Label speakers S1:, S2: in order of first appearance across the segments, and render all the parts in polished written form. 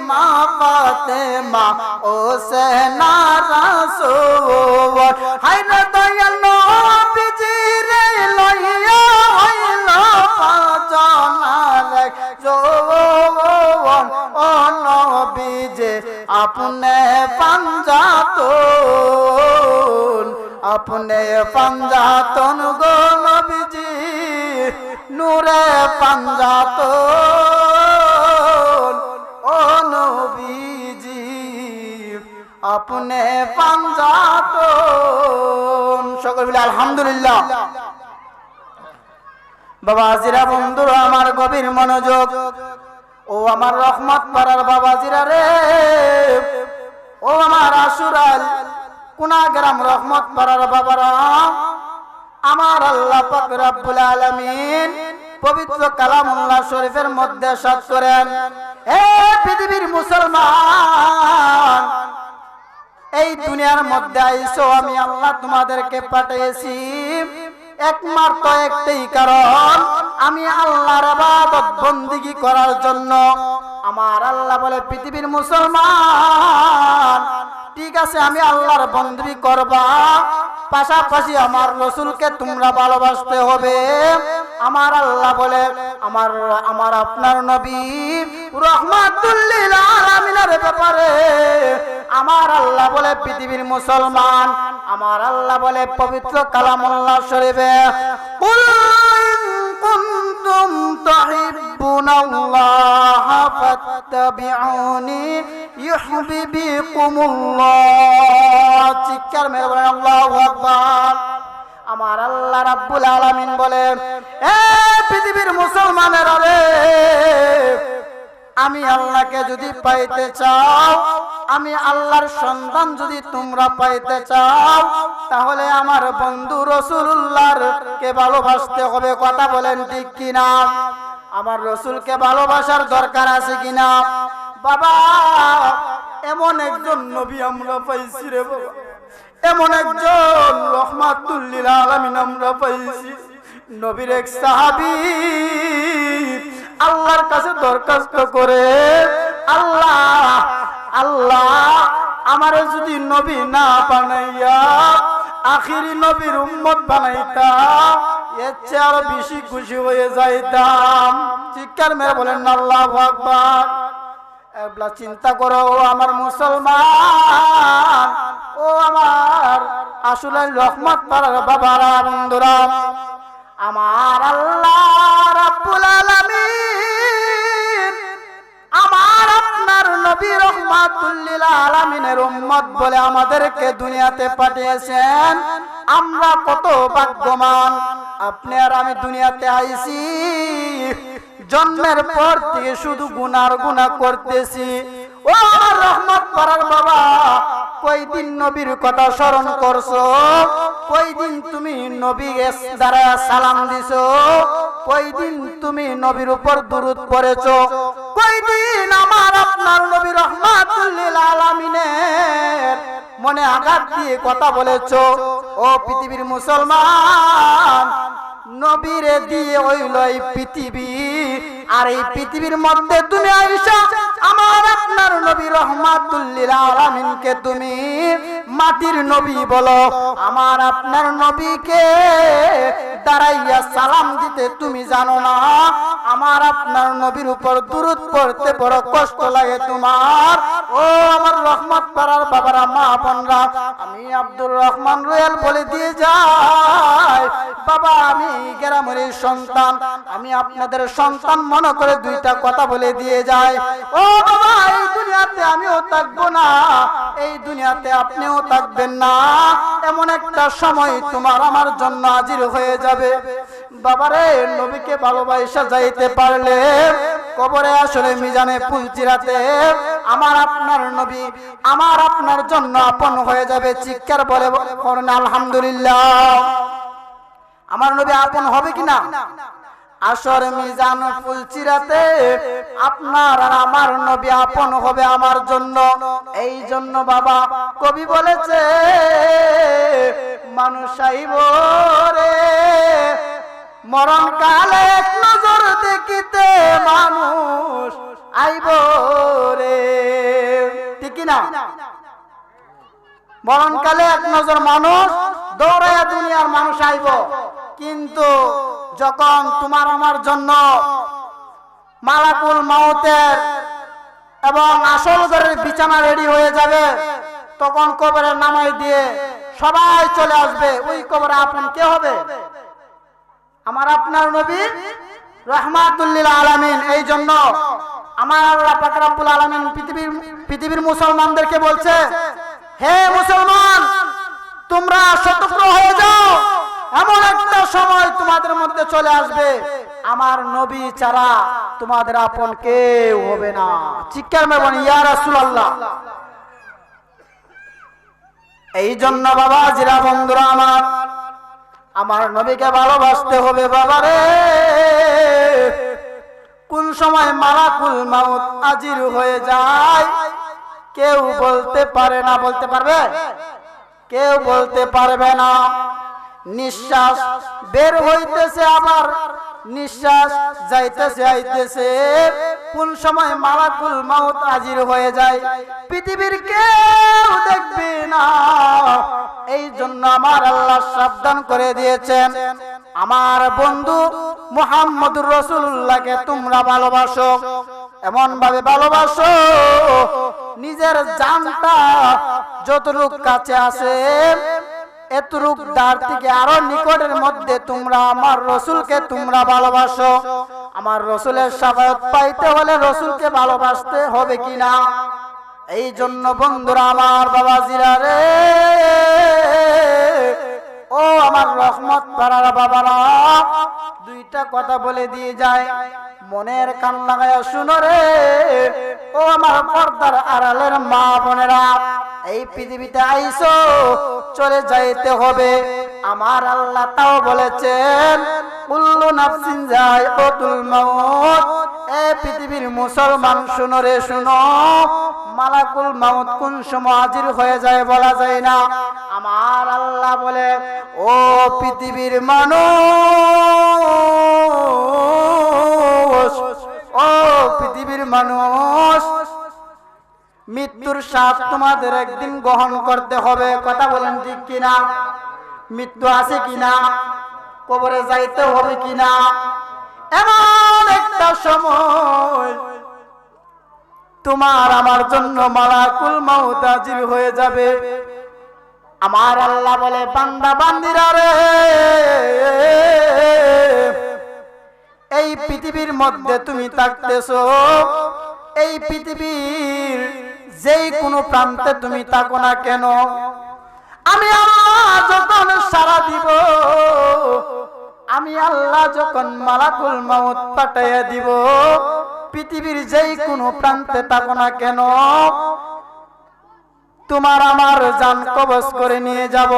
S1: মা ফাতেমা ও সেনা রাসূল হায়রে দয়াল নবীজি রে লইয়া হইল পাজনার জোয়ান ও নবীজি আপনে পাঞ্জাতন আপনে পাঞ্জাতন গো নবীজি নূরে পাঞ্জাতন ও নবীজি আপনে পাঞ্জাতন সকল মিলে আলহামদুলিল্লাহ। বাবা আজিরা বন্ধুরা আমার গভীর মনোযোগ, ও আমার রহমত পাড়ার বাবাজিরা রে, ও আমার আশুরাল কুনাগ্রাম রহমত পাড়ার বাবারা, আমার আল্লাহ পাক রব্বুল আলামিন পবিত্র কালামুল্লাহ শরীফের মধ্যে ইরশাদ করেন, হে পৃথিবীর মুসলমান, এই দুনিয়ার মধ্যে আইছো আমি আল্লাহ তোমাদেরকে পাঠিয়েছি একমাত্র একটাই কারণ, আমি আল্লাহর ইবাদত বন্দেগী করার জন্য। আমার আল্লাহ বলে, পৃথিবীর মুসলমান ঠিক আছে আমি আল্লাহর বন্দেগী করবা, পাশাপাশি আমার রাসূলকে তোমরা ভালোবাসতে হবে। আমার আল্লাহ বলে, আমার আপনার নবী রাহমাতুল লিল আলামিনের ব্যাপারে আমার আল্লাহ বলে, পৃথিবীর মুসলমান আমার আল্লাহ বলে পবিত্র কালামুল্লাহ শরীফে, কুল ইন কুনতুম তুহিব্বুনাল্লাহ ফাত্তাবিউনি ইউহিব্বুকুমুল্লাহ। চিৎকার মেরে বলেন আল্লাহু আকবার। আমার আল্লাহ রাব্বুল আলামিন বলেন, এ পৃথিবীর মুসলমানেরা রে, আমি আল্লাহকে যদি পাইতে চাও, আমি আল্লাহর সন্তান যদি তোমরা পাইতে চাও, তাহলে আমার বন্ধু রাসূলুল্লাহর কে ভালোবাসতে হবে। কথা বলেন ঠিক কিনা? আমার রাসূলকে ভালোবাসার দরকার আছে কিনা? বাবা এমন একজন নবী আমরা পাইছি রে বাবা, এমন একজন রহমাতুল লিল আলামিন আমরা পাইছি। নবীর এক সাহাবী আল্লাহর কাছে দরখাস্ত করে, আল্লাহ আমারে যদি নবী না বানাইয়া আখিরি নবীর উম্মত বানাইতা, এর চেয়ে আরো বেশি খুশি হয়ে যাইতাম। চিৎকার মেরে বলেন আল্লাহু আকবার। এবলা চিন্তা করো আমার মুসলমান, ও আমার আসলে রহমত পাড়ার বাবারা বন্ধুরা, আমার আল্লাহ রাব্বুল আলামিন আমার আপনার নবী রাহমাতুল লিল আলামিনের উম্মত বলে আমাদেরকে দুনিয়াতে পাঠিয়েছেন। আমরা কত ভাগ্যবান, আপনি আর আমি দুনিয়াতে আইছি, জন্মের পর থেকে শুধু গুনার গুনাহ করতেছি। ও রহমত পাড়ার বাবা, কয়দিন নবীর কথা স্মরণ করছো? কয়দিন তুমি নবীর দ্বারা সালাম দিছো? কয়দিন তুমি নবীর উপর দুরূদ পড়েছো? কয়দিন আমার আপনার নবী রাহমাতুল লিল আলামিনের মনে আঘাত দিয়ে কথা বলেছো? ও পৃথিবীর মুসলমান, নবীরে দিয়ে হইল এই পৃথিবী, আর এই পৃথিবীর মধ্যে তুমি আইসা আমার আপনার নবী রাহমাতুল লিল আলামিনকে তুমি মাটির নবী বলো। আমার আপনার নবীকে দাঁড়াইয়া সালাম দিতে তুমি জানো না? আমার আপনার নবীর উপর দুরূদ পড়তে বড় কষ্ট লাগে তোমার? ও আমার রহমত পাড়ার বাবারা, মা বোনরা, আমি আব্দুর রহমান রুয়েল বলে দিয়ে যাই, বাবা আমি গ্রামের সন্তান, আমি আপনাদের সন্তান মনে করে দুইটা কথা বলে দিয়ে যায়। ও বাবা, এই দুনিয়াতে আমিও থাকবো না, এই দুনিয়াতে আপনিও থাকবেন না, এমন একটা সময় তোমার আমার জন্য হাজির হয়ে যাবে। বাবারে, নবীকে ভালোবাসা যাইতে পারলে কবরে আসলে মিজানে পুলচিরাতে আমার আপনার নবী আমার আপনার জন্য আপন হয়ে যাবে। চিৎকার বলে বলেন আলহামদুলিল্লাহ। আমার নবী আপন হবে কিনা? আসর মিজান ফুলচিরাতে আপনার আর আমার নবী আপন হবে আমার জন্য। এই জন্য বাবা কবি বলেছে, মানুষ আইব রে মরণ কালে এক নজর দেখিতে, মানুষ আইব রে, ঠিক না? মরণকালে এক নজর মানুষ দৌড়াইয়া দুনিয়ার মানুষ আইব, কিন্তু যখন তোমার আমার জন্য মালাকুল মাউতের এবং আসল ঘরের বিছানা রেডি হয়ে যাবে, তখন কবরে নামাই দিয়ে সবাই চলে আসবে। ওই কবরে আপন কে হবে? আমার আপনার নবী রাহমাতুল লিল আলামিন। এই জন্য আমার আল্লাহ পাক রব্বুল আলামিন পৃথিবীর মুসলমানদেরকে বলছে, হে মুসলমান, তোমরা সতর্ক হয়ে যাও, এমন একটা সময় তোমাদের মধ্যে চলে আসবে আমার নবী ছাড়া তোমাদের আপন কেউ হবে না। চিৎকার মেরে বলেন ইয়া রাসূলুল্লাহ। এই জন্য বাবা জিরা বন্ধুরা আমার নবীকে ভালোবাসতে হবে বাবারে। কোন সময় মালাকুল মাউত হাজির হয়ে যায় কেউ বলতে পারে না। বলতে পারবে? কেউ বলতে পারবে না। নিঃশ্বাস বের হইতেছে, আবার নিঃশ্বাস যাইতেছে আইতেছে, কোন সময় মালাকুল মাউত হাজির হয়ে যায় পৃথিবীর কেউ দেখবে না। এই জন্য আমার আল্লাহ সাবধান করে দিয়েছেন, আমার বন্ধু মুহাম্মদুর রাসূলুল্লাহকে তোমরা ভালোবাসো, এমন ভাবে ভালোবাসো নিজের জানটা যতটুকু কাছে আছে এতটুক দাঁড় থেকে আরো নিকটের মধ্যে তোমরা আমার রসুলকে তোমরা ভালোবাসো। আমার রসুলের শাফায়াত পাইতে হলে রসুলকে ভালোবাসতে হবে কিনা? এই জন্য বন্ধুরা আমার, বাবাজিরা রে, ও আমার রহমত পাড়ার বাবারা, দুইটা কথা বলে দিয়ে যায়, মনের কান লাগায় শুনো রে। ও আমার পর্দার আড়ালের মা বোনেরা, এই পৃথিবীতে আইসো, চলে যাইতে হবে। আমার আল্লাহ তাও বলেছেন, কুল্লু নাফসিন যায়কাতুল মাউত। এই পৃথিবীর মুসলমান শুনো রে শুনো, মালাকুল মাউত কোন সময় হাজির হয়ে যায় বলা যায় না। আমার আল্লাহ বলে, ও পৃথিবীর মানুষ, ও পৃথিবীর মানুষ, মৃত্যুর স্বাদ তোমাদের একদিন গ্রহণ করতে হবে। কথা বলেন ঠিক কিনা? মৃত্যু আছে কিনা? কবরে যাইতে হবে কিনা? এমন একটা সময় তোমার আমার জন্য মালাকুল মাউত হাজির হয়ে যাবে। আমার আল্লাহ বলে, বান্দা বান্দিরা রে, এই পৃথিবীর মধ্যে তুমি থাকতেছো, এই পৃথিবীর যেই কোনো প্রান্তে তুমি থাকো না কেন, আমি আল্লাহ যখন সারা দিব, আমি আল্লাহ যখন মালাকুল মাউত পাঠাইয়া দিব, পৃথিবীর যেই কোনো প্রান্তে থাকো না কেন, তোমার আমার জান কবজ করে নিয়ে যাব।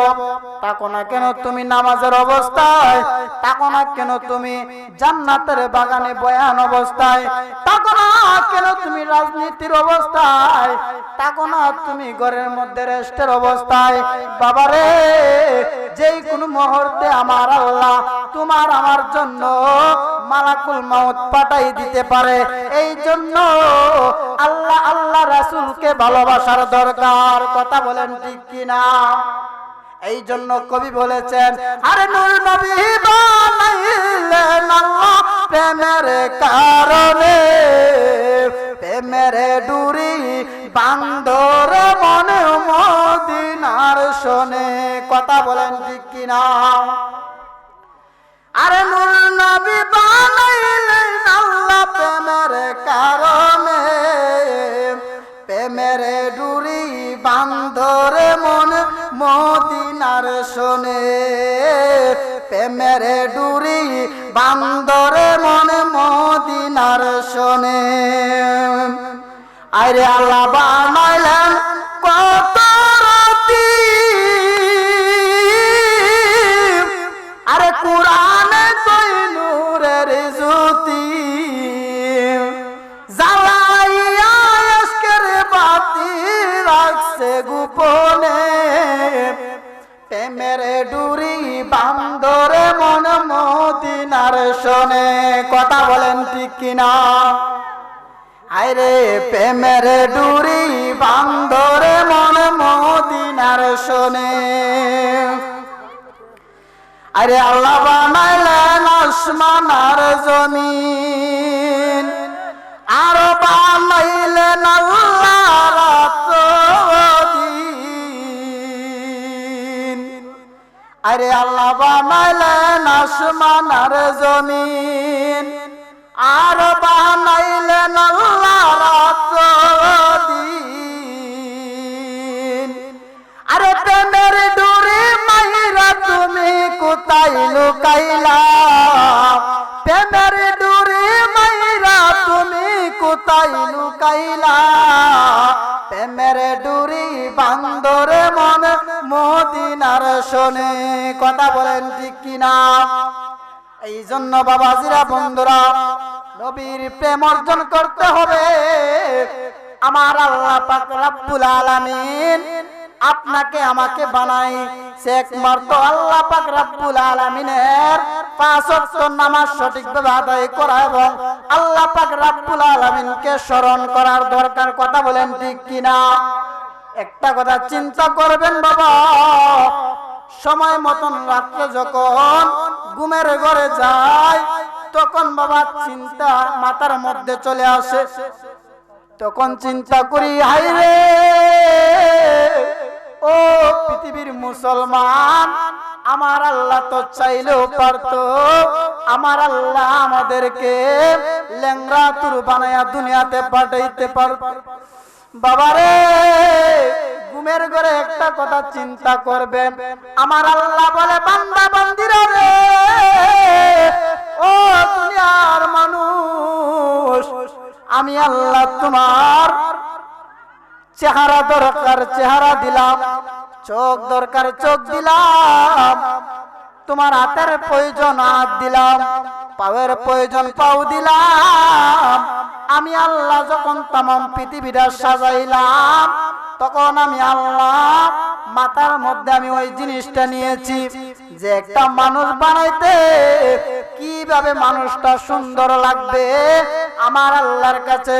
S1: থাকো না কেন তুমি নামাজের অবস্থায়, থাকো না কেন তুমি জান্নাতের বাগানে বয়ান অবস্থায়, থাকো না কেন তুমি রাজনীতির অবস্থায়, থাকো না তুমি ঘরের মধ্যে রেস্টের অবস্থায়, বাবারে যেই কোনো মুহূর্তে আমার আল্লাহ তোমার আমার জন্য মালাকুল মাউত পাঠাই দিতে পারে। এই জন্য আল্লাহ আল্লাহ রাসূলকে ভালোবাসার দরকার। কথা বলেন ঠিক কিনা? এই জন্য কবি বলেছেন, আরে নূর নবী বানাইলেন আল্লাহ প্রেমের কারণে, প্রেমের ডুরি বান্দর মনে মদিনার শোনে। কথা বলেন ঠিক কিনা? আরে নূর নবী বানাইলেন আল্লাহ প্রেমের কারণে, প্রেমের ডুরি বান্ধরে মন মদিনার শোনে, প্রেমের ডুরি বান্ধরে মন মদিনার শোনে। আরে আল্লাহ বানাইলেন কত রাতি, আরে কুরআনে কই নূরের জ্যোতি, জ্বালাইয়া আজকের বাতি রাখছে গোপনে, প্রেমের ডুরি বান্দরে মন মদিনার শোনে। কথা বলেন ঠিক কিনা? আরে প্রেমের ডুরি বান্ধরে মন মদিনার শোনে আরে আল্লাহ বানাইলেন আসমান আর জমিন আর বানাইলেন আল্লাহ রাত দিন আরে আল্লাহ বানাইলেন আসমান আর জমিন আর বানাইলেন আল্লাহ রাত দিন আরে প্রেমের ডুরি মাইরা তুমি কোথায় লুকাইলা প্রেমের ডুরি মাইরা তুমি কোথায় লুকাইলা প্রেমের ডুরি বান্দরে মন মদিনার শোনে কথা বলেন ঠিক কিনা এই জন্য বাবাজিরা বন্ধুরা নবীর প্রেম অর্জন করতে হবে আমার আল্লাহ পাক রব্বুল আলামিন আপনাকে আমাকে বানাই সে একমাত্র আল্লাহ পাক রব্বুল আলামিনের পাঁচ ওয়াক্ত নামাজ সঠিকভাবে আদায় করা এবং আল্লাহ পাক রব্বুল আলামিনকে স্মরণ করার দরকার কথা বলেন ঠিক কিনা একটা কথা চিন্তা করবেন বাবা সময় মতন রাত্রে যখন ঘুমের ঘরে যায় তখন বাবা চিন্তা মাথার মধ্যে চলে আসে তখন চিন্তা করি হায়রে ও পৃথিবীর মুসলমান আমার আল্লাহ তো চাইলেও পারতো আমার আল্লাহ আমাদেরকে ল্যাংড়া তুর বানায়া দুনিয়াতে পাঠাইতে পারত বাবারে ঘুমের ঘরে একটা কথা চিন্তা করবেন আমার আল্লাহ বলে বান্দা বান্দিরা রে ও দুনিয়ার মানুষ আমি আল্লাহ তোমার চেহারা দরকার চেহারা দিলাম চোখ দরকার চোখ দিলাম তোমার হাতের প্রয়োজন হাত দিলাম পায়ের প্রয়োজন পাও দিলাম আমি আল্লাহ যখন तमाम পৃথিবীটা সাজাইলাম তখন আমি আল্লাহ মাথার মধ্যে আমি ওই জিনিসটা নিয়েছি যে একটা মানুষ বানাইতে কিভাবে মানুষটা সুন্দর লাগবে আমার আল্লাহর কাছে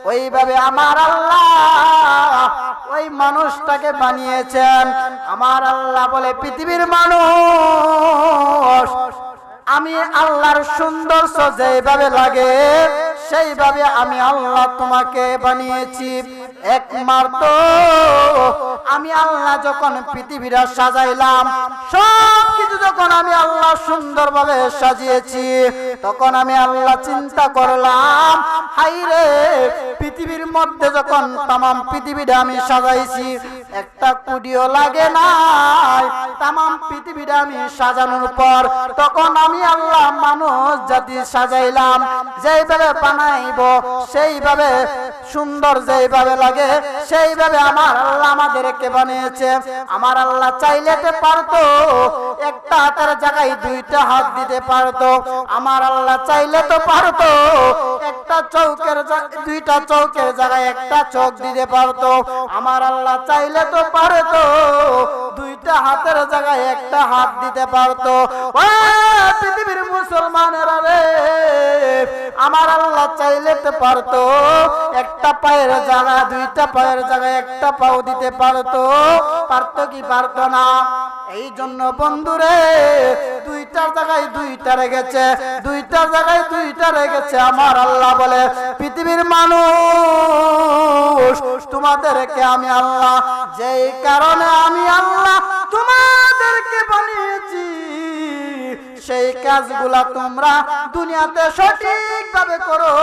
S1: ওইভাবে আমার আল্লাহ ওই মানুষটাকে বানিয়েছেন আমার আল্লাহ বলে পৃথিবীর মানুষ আমি আল্লাহর সৌন্দর্য যেভাবে লাগে সেইভাবে আমি আল্লাহ তোমাকে বানিয়েছি একমাত্র আমি আল্লাহ যখন পৃথিবীটা সাজাইলাম সব কিছু যখন আমি আল্লাহ সুন্দরভাবে সাজিয়েছি তখন আমি আল্লাহ চিন্তা করলাম হায়রে পৃথিবীর মধ্যে যখন तमाम পৃথিবীটা আমি সাজাইছি একটা কুডিও লাগে না तमाम পৃথিবীটা আমি সাজানোর পর তখন আমি আল্লাহ মানুষ জাতি সাজাইলাম যেইভাবে বানাইব সেইভাবে সুন্দর যেইভাবে লাগে সেইভাবে আমার আল্লাহ আমাদেরকে বানিয়েছে আমার আল্লাহ চাইলে তো পারতো একটা হাতের জায়গায় দুইটা হাত দিতে পারতো আমার আল্লাহ চাইলে তো পারতো একটা চৌকের দুইটা চৌকের জায়গায় একটা চোখ দিতে পারতো আমার আল্লাহ চাইলে তো পারতো দুইটা হাতের জায়গায় একটা হাত দিতে পারতো ও পৃথিবীর মুসলমানেরা রে আমার আল্লাহ চাইলে তো পারতো একটা পায়ের জায়গায় দুইটা পায়ের জায়গায় একটা পাও দিতে পারতো পারতো কি পারতো না এই জন্য বন্ধুরে দুইটার জায়গায় দুইটা রেখেছে দুইটার জায়গায় দুইটা রেখেছে আমার আল্লাহ বলে পৃথিবীর মানুষ তোমাদেরকে আমি আল্লাহ যেই কারণে আমি আল্লাহ তোমাদেরকে বানিয়েছি সেই কাজগুলা তোমরা দুনিয়াতে সঠিকভাবে করো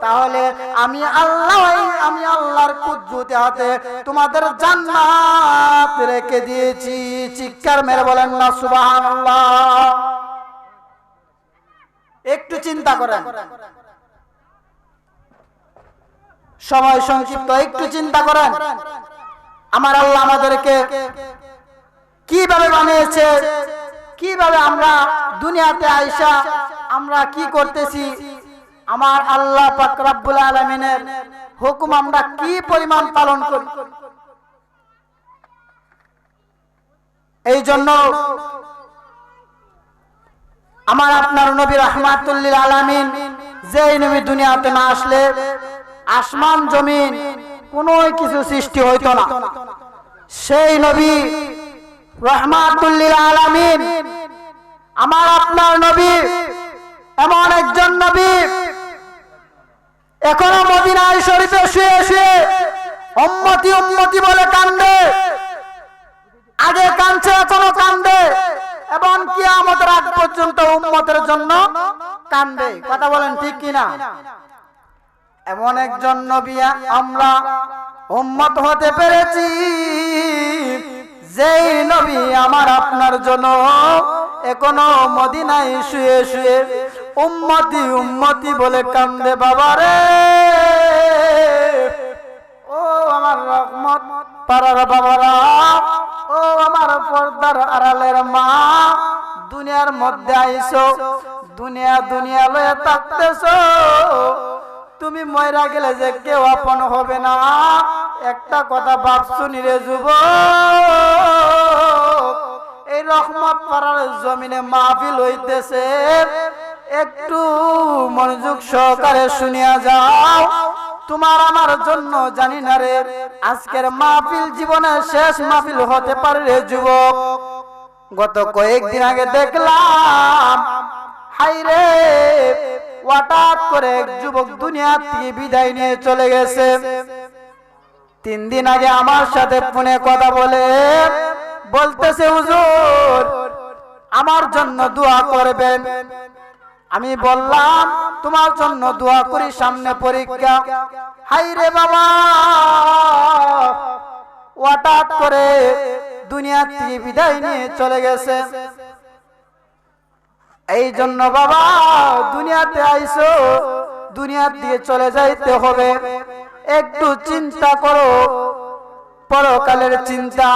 S1: তাহলে আমি আল্লাহর কুদরতি হাতে তোমাদের জান্নাত রেখে দিয়েছি চিৎকার মেরে বলেন না সুবহানাল্লাহ একটু চিন্তা করেন সময় সংক্ষিপ্ত একটু চিন্তা করেন আমার আল্লাহ আমাদেরকে কিভাবে বানিয়েছে কিভাবে আমরা দুনিয়াতে আইসা আমরা কি করতেছি আমার আল্লাহ পাক রব্বুল আলামিনের হুকুম আমরা কি পরিমাণ পালন করি এই জন্য আমার আপনার নবী রাহমাতুল লিল আলামিন যেই নবী দুনিয়াতে না আসলে আসমান জমিন কোনো কিছু সৃষ্টি হইতো না। সেই নবী রাহমাতুল লিল আলামিন, আমার আপনার নবী, এমন একজন নবী এখনো মদিনায় শরীফে শুয়ে শুয়ে উম্মতি উম্মতি বলে কান্দে। আগে কাঁদছে, এখনো কান্দে এবং কিয়ামতের আগ পর্যন্ত উম্মতের জন্য কান্দে। কথা বলেন ঠিক কিনা? এমন একজন নবী আমরা উম্মত হতে পেরেছি, যেই নবী আমার আপনার জন্য এখনো মদিনায় শুয়ে শুয়ে উম্মতি উম্মতি বলে কান্দে। বাবারে, ও আমার রহমত পাড়ার বাবারা, ও আমার পর্দার আড়ালের মা, দুনিয়ার মধ্যে আইছো, দুনিয়া দুনিয়া লয়ে থাকতেছো। তুমি ময়রা গেলে যে কেউ আপন হবে না, একটা কথা ভাবছো নি রে যুবক? এই রহমত পাড়ার জমিনে মাহফিল হইতেছে, একটু মনোযোগ সহকারে শুনিয়া যাও। তোমার আমার জন্য জানি না রে আজকের মাহফিল জীবনের শেষ মাহফিল হতে পারে রে যুবক। গত কয়েকদিন আগে দেখলাম, হাই রে, হঠাৎ করে এক যুবক দুনিয়া থেকে বিদায় নিয়ে চলে গেছে। 3 দিন আগে আমার সাথে ফোনে কথা বলে বলতেছে, হুজুর আমার জন্য দোয়া করবেন। আমি বললাম, তোমার জন্য দোয়া করি, সামনে পরীক্ষা। হাই রে বাবা, হঠাৎ করে দুনিয়া থেকে বিদায় নিয়ে চলে গেছে। এই জন্য বাবা, দুনিয়াতে আইছো, দুনিয়া দিয়ে চলে যাইতে হবে, একটু চিন্তা করো পরকালের চিন্তা,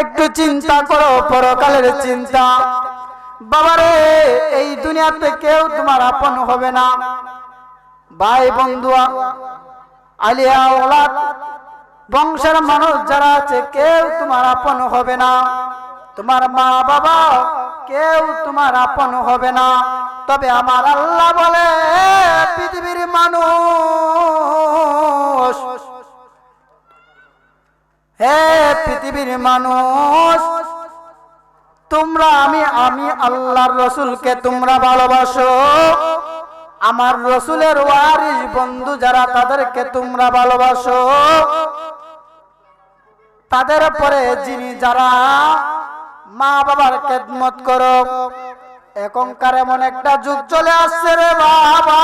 S1: একটু চিন্তা করো পরকালের চিন্তা। বাবারে, এই দুনিয়াতে কেউ তোমার আপন হবে না। ভাই বন্ধু, আলিয়া ওলাদ বংশের মানুষ যারা আছে, কেউ তোমার আপন হবে না। তোমার মা বাবা কেউ তোমার আপন হবে না। তবে আমার আল্লাহ বলে, পৃথিবীর মানুষ, হে পৃথিবীর মানুষ, তোমরা আমি আল্লাহর রসুলকে তোমরা ভালোবাসো। আমার রসুলের ওয়ারিস বন্ধু যারা, তাদেরকে তোমরা ভালোবাসো। তাদের পরে যিনি যারা মা বাবার খেদমত করো। এখনকার এমন একটা যুগ চলে আসছে রে বাবা,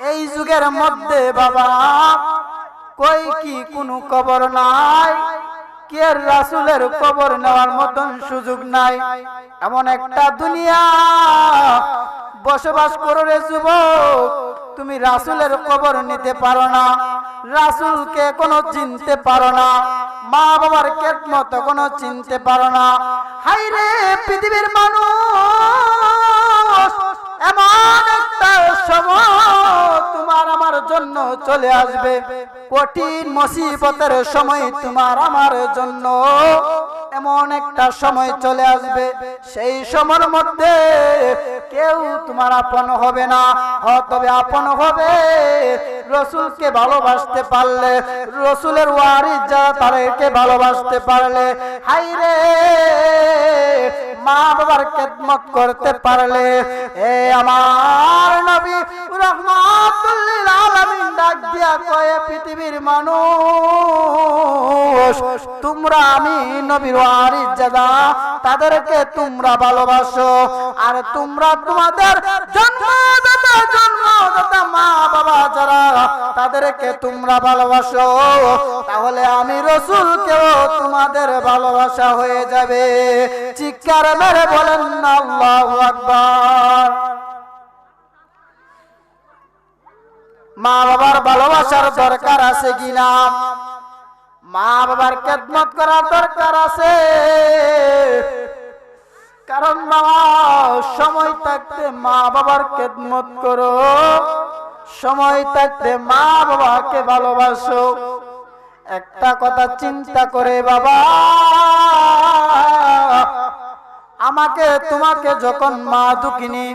S1: এই যুগের মধ্যে বাবা কই কি কোনো কবর নাই, কে রাসূলের কবর নেওয়ার মতন সুযোগ নাই। এমন একটা দুনিয়া বসবাস করো রে যুবক, তুমি রাসূলের কবর নিতে পারো না, রাসূলকে কোনো চিনতে পারো না, মা বাবার খেদমত কোনো চিনতে পারো না। হাই রে পৃথিবীর মানুষ, এমন একটা সময় তোমার আমার জন্য চলে আসবে, কঠিন মুসিবতের সময় তোমার আমার জন্য এমন একটা সময় চলে আসবে। সেই সময়ের মধ্যে কেউ তোমার আপন হবে না। তবে আপন হবে রসুলকে ভালোবাসতে পারলে, রসুলের ওয়ারিস যারা তাদেরকে ভালোবাসতে পারলে, হাই রে মা বাবার খেদমত করতে পারলে। এ আমার নবী রাহমাতুল লিল আলামিন ডাক দিয়া কয়, পৃথিবীর মানুষ, তোমরা আমি নবীর ওয়ারিস যারা, তাদেরকে তোমরা ভালোবাসো। আর তোমরা তোমাদের জন্মদাতা মা বাবা যারা, তাদেরকে তোমরা ভালোবাসো। তাহলে আমি রাসূলকেও তোমাদের ভালোবাসা হয়ে যাবে। চিৎকার মেরে বলেন না আল্লাহু আকবার। মা বাবার ভালোবাসার দরকার আছে কিনা? মা বাবার খেদমত করার দরকার আছে। কারণ বাবা, সময় থাকতে মা বাবার খেদমত করো, সময় থাকতে মা বাবাকে ভালোবাসো। একটা কথা চিন্তা করে বাবা, আমাকে তোমাকে যখন মা দুঃখিনী,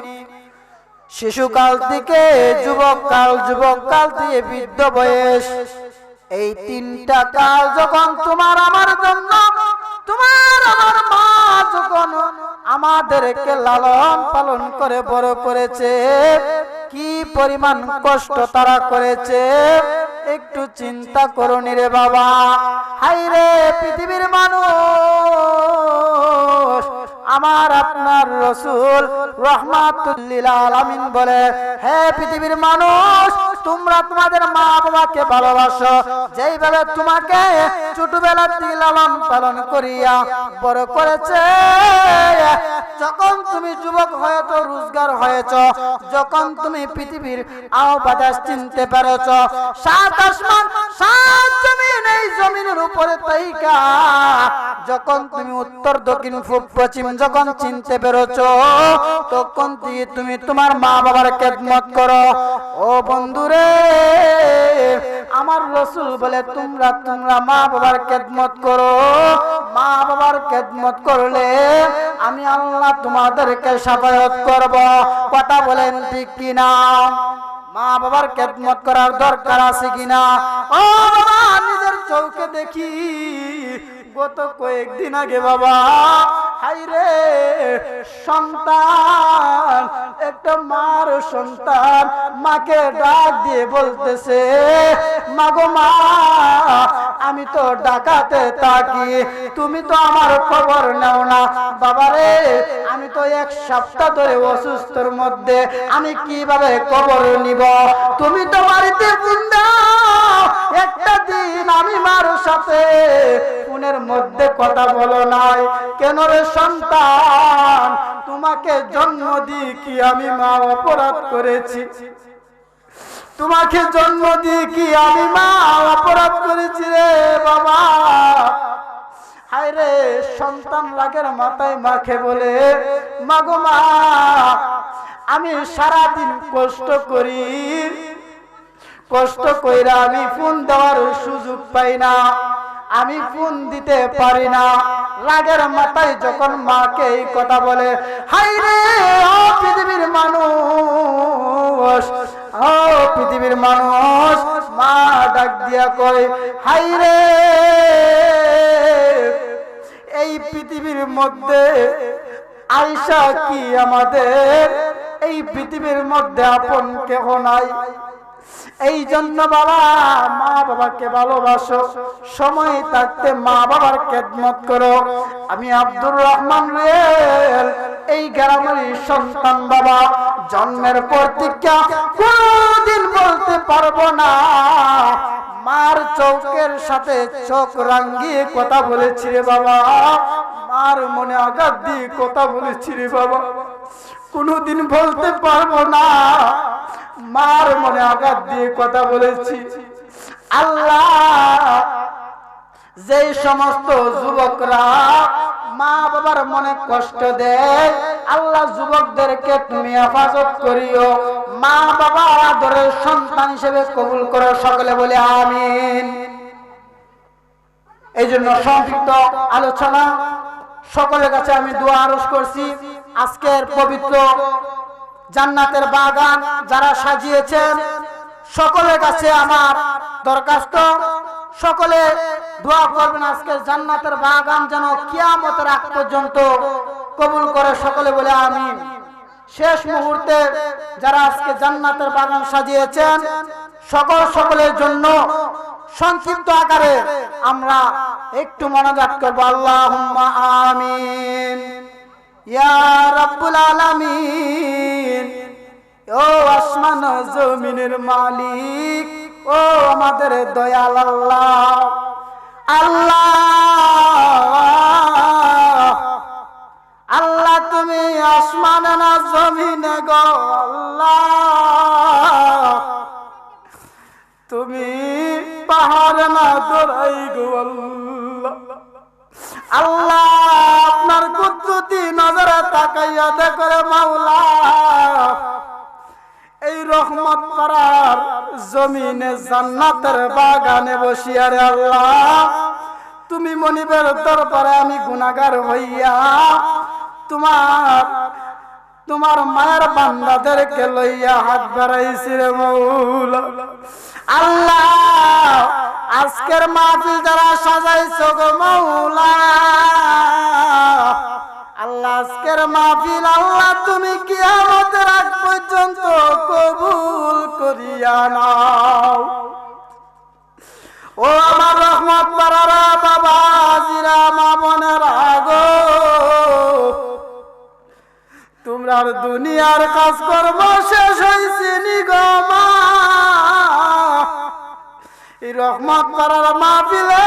S1: শিশুকাল থেকে যুবককাল থেকে বৃদ্ধ বয়স, এই তিনটা কাল যখন তোমার আমার জন্য, তোমার আমার মা যখন আমাদেরকে লালন পালন করে বড় করেছে, কি পরিমাণ কষ্ট তারা করেছে একটু চিন্তা করুন রে বাবা। হায়রে পৃথিবীর মানুষ, আমার আপনার রাসূল রাহমাতুল লিল আলামিন বলে, হে পৃথিবীর মানুষ, তোমরা তোমাদের মা বাবাকে ভালোবাসো, যেইভাবে তোমাকে ছোটবেলা থেকে লালন পালন করিয়া বড় করেছে। যখন তুমি যুবক হয়েছ, রোজগার হয়েছ, যখন তুমি পৃথিবীর আও বাতাস চিনতে পেরেছ, সাত আসমান সাত জমিন, এই জমিনের উপরে তাইকা যখন তুমি উত্তর দক্ষিণ পূব পশ্চিম যখন চিনতে পেরেছ, তখন থেকে তুমি তোমার মা বাবার খেদমত করো। ও বন্ধুরে, আমার রাসূল বলে তোমরা মা বাবার খেদমত করো। মা বাবার খেদমত করলে আমি আল্লাহ তোমাদেরকে শাফায়াত করব। কথা বলেন ঠিক কিনা? মা বাবার খেদমত করার দরকার আছে কিনা? ও বাবা, নিজের চোখে দেখি গত কয়েকদিন আগে বাবা, হায়রে সন্তান, একটা মার সন্তান মাকে ডাক দিয়ে বলতেছে, মাগো মা, আমি তো ডাকাতে থাকি, তুমি তো আমার খবর নাও না। বাবারে, আমি তো এক সপ্তাহ ধরে অসুস্থর মধ্যে, আমি কিভাবে খবর নিব? তুমি তো বাড়িতে ফোন দাও, একটা দিন আমি মার সাথে ফোনের মধ্যে কথা বলো নাই কেন রে সন্তান? তোমাকে জন্ম দিয়ে কি আমি মা অপরাধ করেছি? তোমাকে জন্ম দিয়ে কি আমি মা অপরাধ করেছি রে বাবা? হায়রে সন্তান রাগের মাথায় মাকে বলে, মাগো মা, আমি সারাদিন কষ্ট করি, কষ্ট কইরা আমি ফোন দেওয়ার সুযোগ পাই না, আমি ফোন দিতে পারি না। রাগের মাথায় যখন মাকে এই কথা বলে, হায়রে ও পৃথিবীর মানুষ, ও পৃথিবীর মানুষ, মা ডাক দিয়া কয়, হায়রে এই পৃথিবীর মধ্যে আয়সা কি আমাদের এই পৃথিবীর মধ্যে আপন কেহ নাই? এই জন্য বাবা, মা বাবাকে ভালোবাসো, সময় থাকতে মা বাবার খেদমত করো। আমি আব্দুর রহমান রেল, এই গ্রামের সন্তান বাবা, জন্মের পর থেকে কোনদিন বলতে পারবো না মার চোখের সাথে চোখ রাঙ্গিয়ে কথা বলেছি রে বাবা, মার মনে আঘাত দিয়ে কথা বলেছি রে বাবা। কোনদিন বলতে পারবো না মার মনে আঘাত দিয়ে কথা বলেছি। আল্লাহ, যে সমস্ত যুবকরা মা বাবার মনে কষ্ট দেয়, আল্লাহ যুবকদেরকে তুমি হেফাজত করিও, মা বাবার আদরের সন্তান হিসেবে কবুল করো। সকলে বলে আমিন। এই জন্য সংক্ষিপ্ত আলোচনা, সকলের কাছে আমি দোয়া আরজ করছি। আজকের পবিত্র জান্নাতের বাগান যারা সাজিয়েছেন, সকলের কাছে আমার দরখাস্ত, সকলে দোয়া করবেন আজকের জান্নাতের বাগান যেন কিয়ামতের আগ পর্যন্ত কবুল করে। সকলে বলে আমিন। শেষ মুহূর্তে যারা আজকে জান্নাতের বাগান সাজিয়েছেন, সকলের জন্য সংক্ষিপ্ত আকারে আমরা একটু মনোজাত করব। আল্লাহুম্মা আমিন। ইয়া রাব্বুল আলামিন, ও আসমান ও জমিনের মালিক, ও আমাদের দয়াল আল্লাহ, আল্লাহ, আল্লাহ তুমি আসমানে না জমিনে গো আল্লাহ, তুমি পাহাড়ে না দরাই গো আল্লাহ, আল্লাহ আপনার কুদরতি নজরে তাকাইয়া দেখো রে মাওলা, এই রহমত পারার জমিনে জান্নাতের বাগানে বসিয়া রে আল্লাহ, তুমি মনিবের দরবারে আমি গুনাহগার হইয়া তোমার তোমার মায়ের বান্দাদেরকে লইয়া হাত বাড়াইছি রে মাওলা। আল্লাহ আজকের মাহফিল যারা সাজাইছো গো মাওলা, আল্লাহ আজকের মাহফিল আল্লাহ তুমি কিয়ামতের আগ পর্যন্ত কবুল করিয়া নাও। ও আমার রহমত পারারা বাবা জিরা মা বোনেরা গো, তোমরা দুনিয়ার কাজ কর্ম শেষ হইছে নি গো মা, এই রহমত পারার মাহফিলে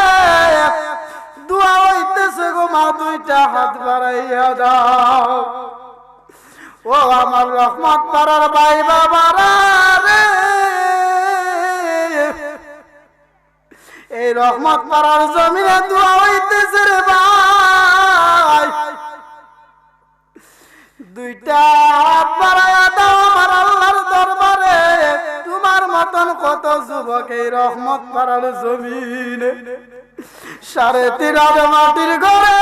S1: দোয়া হইতেছে গো মা, দুইটা হাত বাড়াইয়া দাও। ও আমার রহমত পারার ভাই বাবারা রে, এই রহমত পারার জমিনে দোয়া হইতেছে রে ভাই, দুইটা হাত বাড়াইয়া দাও আমার আল্লাহর দরবারে। তোমার মতন কত যুবক এই রহমত পারার জমিনে 3.5 হাত মাটির ঘরে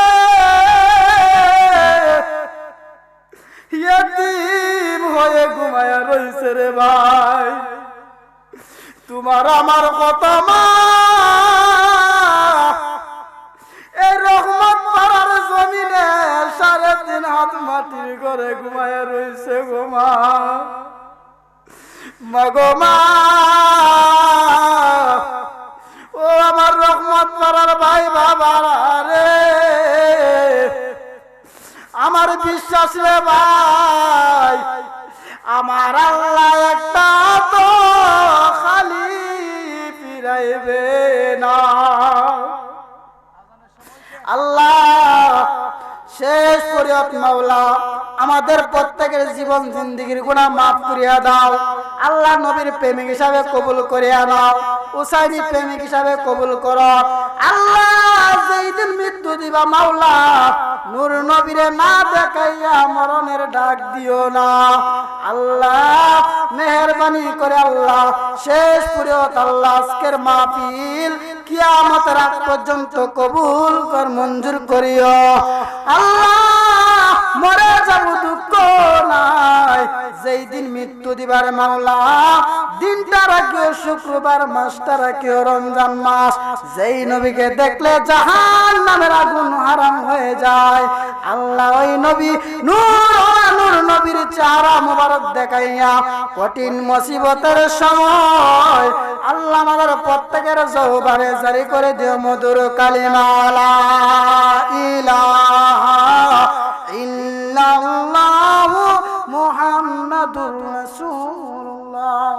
S1: ইয়তীম হয়ে ঘুমায়া রইছে রে ভাই। তোমার আমার কত মা এই রহমত পারার জমিনে 3.5 হাত মাটির ঘরে ঘুমায়া রইছে গো মা। মাগো মা, ও আমার রহমত পারার ভাই বাবারা রে, আমার বিশ্বাস রে ভাই, আমার আল্লাহ একটা তো খালি ফিরাইবে না। আল্লাহ শেষ পরিয়ত মাওলা আমাদের প্রত্যেকের জীবন জিন্দেগির গুনাহ মাফ করিয়া দাও। আল্লাহ নবীর প্রেমিক হিসাবে কবুল করিয়া নাও, উসাইনি প্রেমিক হিসাবে কবুল করো। আল্লাহ যেই দিন মৃত্যু দিবা মাওলা, নূর নবীরে না দেখাইয়া মরণের ডাক দিও না। আল্লাহ মেহেরবানি করে আল্লাহ শেষ পরিয়ত আল্লাহ আজকের মাহফিল কিয়ামতের আগ পর্যন্ত কবুল কর, মঞ্জুর করিও। আল্লাহ মরে যাব দুঃখ নাই, যেই দিন মৃত্যু দিবার মাওলা দিনটা রাখিও শুক্রবার, মাসটা রাখিও রমজান মাস, যেই নবীকে দেখলে জাহান্নামের আগুন হারাম হয়ে যায়। আল্লাহ ওই নবী নূর নবীর চেহারা মুবারক দেখাইয়া কঠিন মুসিবতের সময় আল্লাহ আমাদের প্রত্যেকের জওবানে জারি করে দিও মধুর কালিমা লা ইলাহা ইল্লাল্লাহু মুহাম্মাদুর রাসূলুল্লাহ।